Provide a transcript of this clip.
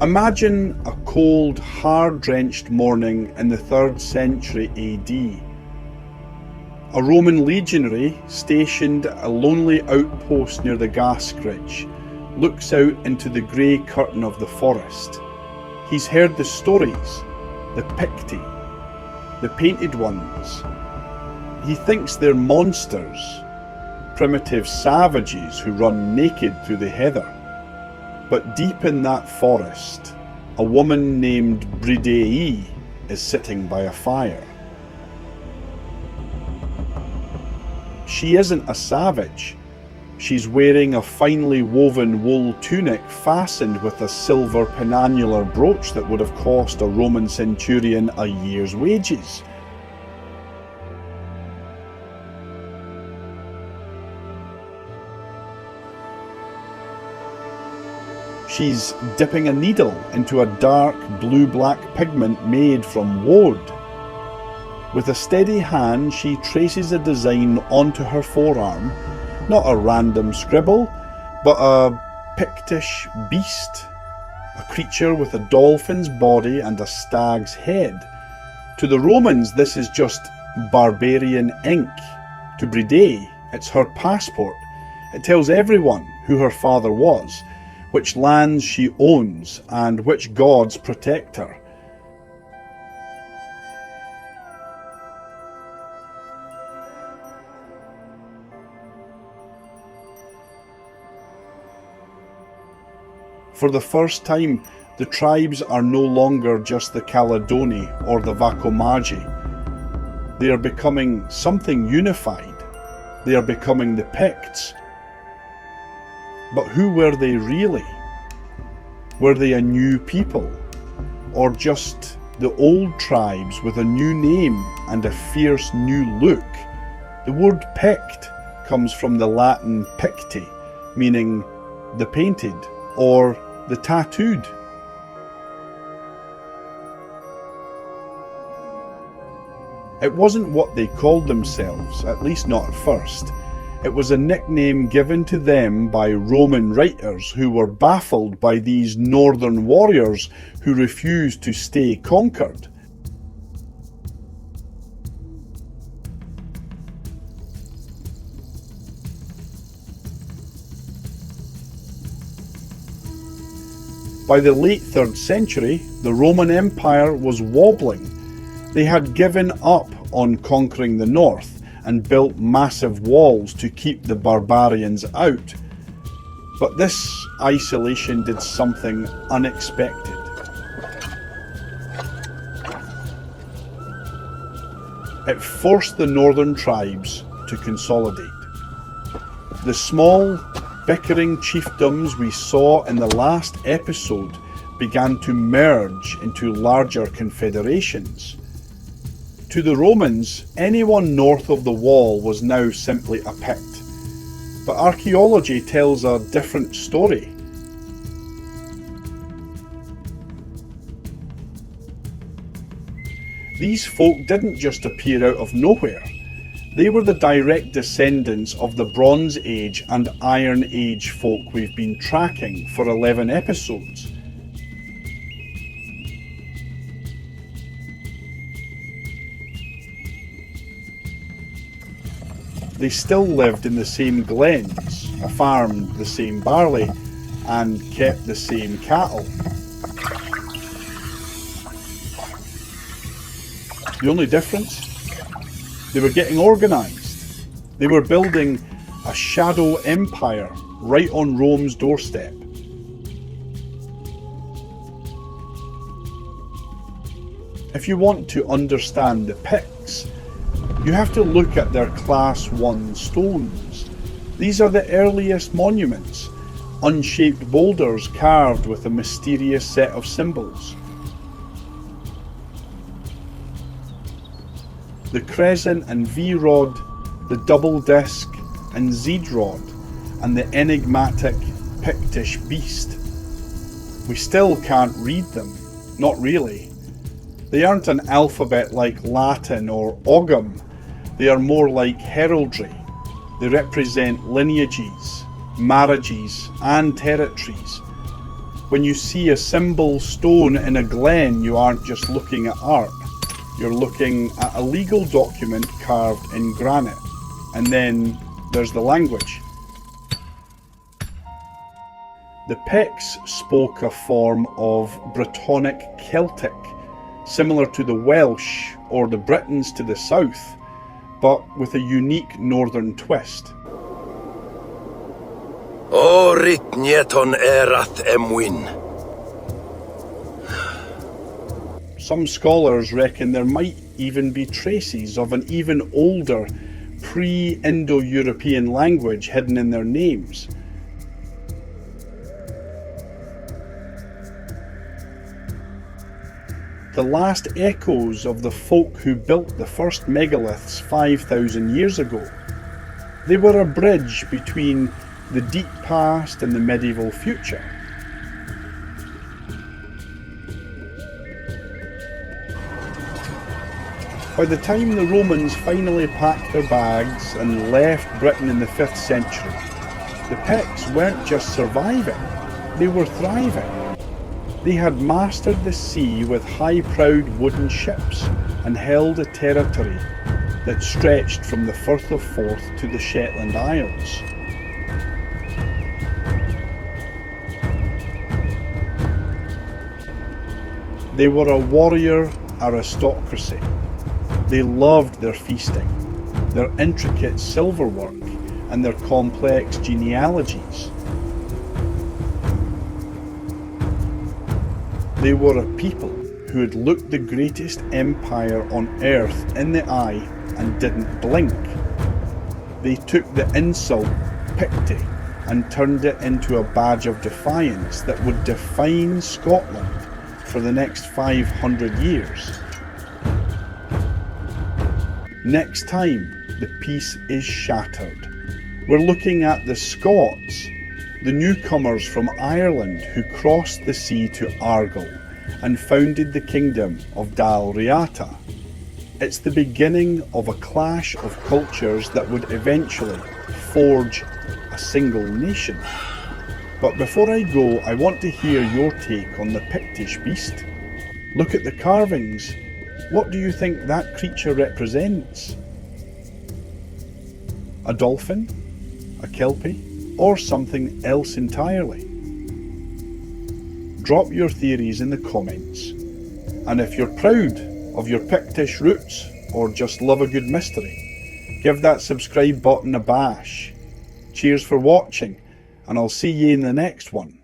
Imagine a cold, hard-drenched morning in the 3rd century AD. A Roman legionary, stationed at a lonely outpost near the Gascridge, looks out into the grey curtain of the forest. He's heard the stories, the Picti, the painted ones. He thinks they're monsters, primitive savages who run naked through the heather. But deep in that forest, a woman named Bridei is sitting by a fire. She isn't a savage. She's wearing a finely woven wool tunic fastened with a silver penannular brooch that would have cost a Roman centurion a year's wages. She's dipping a needle into a dark blue-black pigment made from woad. With a steady hand, she traces a design onto her forearm, not a random scribble, but a Pictish beast, a creature with a dolphin's body and a stag's head. To the Romans, this is just barbarian ink. To Bridei, it's her passport. It tells everyone who her father was, which lands she owns, and which gods protect her. For the first time, the tribes are no longer just the Caledoni or the Vacomagi. They are becoming something unified. They are becoming the Picts. But who were they really? Were they a new people? Or just the old tribes with a new name and a fierce new look? The word Pict comes from the Latin picti, meaning the painted or the tattooed. It wasn't what they called themselves, at least not at first. It was a nickname given to them by Roman writers who were baffled by these northern warriors who refused to stay conquered. By the late 3rd century, the Roman Empire was wobbling. They had given up on conquering the north and built massive walls to keep the barbarians out. But this isolation did something unexpected. It forced the northern tribes to consolidate. The small, bickering chiefdoms we saw in the last episode began to merge into larger confederations. To the Romans, anyone north of the wall was now simply a Pict. But archaeology tells a different story. These folk didn't just appear out of nowhere. They were the direct descendants of the Bronze Age and Iron Age folk we've been tracking for 11 episodes. They still lived in the same glens, farmed the same barley, and kept the same cattle. The only difference? They were getting organised. They were building a shadow empire right on Rome's doorstep. If you want to understand the Picts, you have to look at their Class 1 stones. These are the earliest monuments, unshaped boulders carved with a mysterious set of symbols. The crescent and V-rod, the double disc and Z-rod, and the enigmatic Pictish beast. We still can't read them, not really. They aren't an alphabet like Latin or Ogham. They are more like heraldry. They represent lineages, marriages, and territories. When you see a symbol stone in a glen, you aren't just looking at art. You're looking at a legal document carved in granite. And then there's the language. The Picts spoke a form of Brittonic Celtic, similar to the Welsh or the Britons to the south, but with a unique northern twist. O ritnieton erath emwyn. Some scholars reckon there might even be traces of an even older pre-Indo-European language hidden in their names. The last echoes of the folk who built the first megaliths 5,000 years ago. They were a bridge between the deep past and the medieval future. By the time the Romans finally packed their bags and left Britain in the 5th century, the Picts weren't just surviving, they were thriving. They had mastered the sea with high-prowed wooden ships and held a territory that stretched from the Firth of Forth to the Shetland Isles. They were a warrior aristocracy. They loved their feasting, their intricate silverwork, and their complex genealogies. They were a people who had looked the greatest empire on earth in the eye and didn't blink. They took the insult Picti and turned it into a badge of defiance that would define Scotland for the next 500 years. Next time, the peace is shattered. We're looking at the Scots, the newcomers from Ireland who crossed the sea to Argyll and founded the kingdom of Dalriata. It's the beginning of a clash of cultures that would eventually forge a single nation. But before I go, I want to hear your take on the Pictish beast. Look at the carvings. What do you think that creature represents? A dolphin? A kelpie? Or something else entirely? Drop your theories in the comments. And if you're proud of your Pictish roots or just love a good mystery, give that subscribe button a bash. Cheers for watching, and I'll see you in the next one.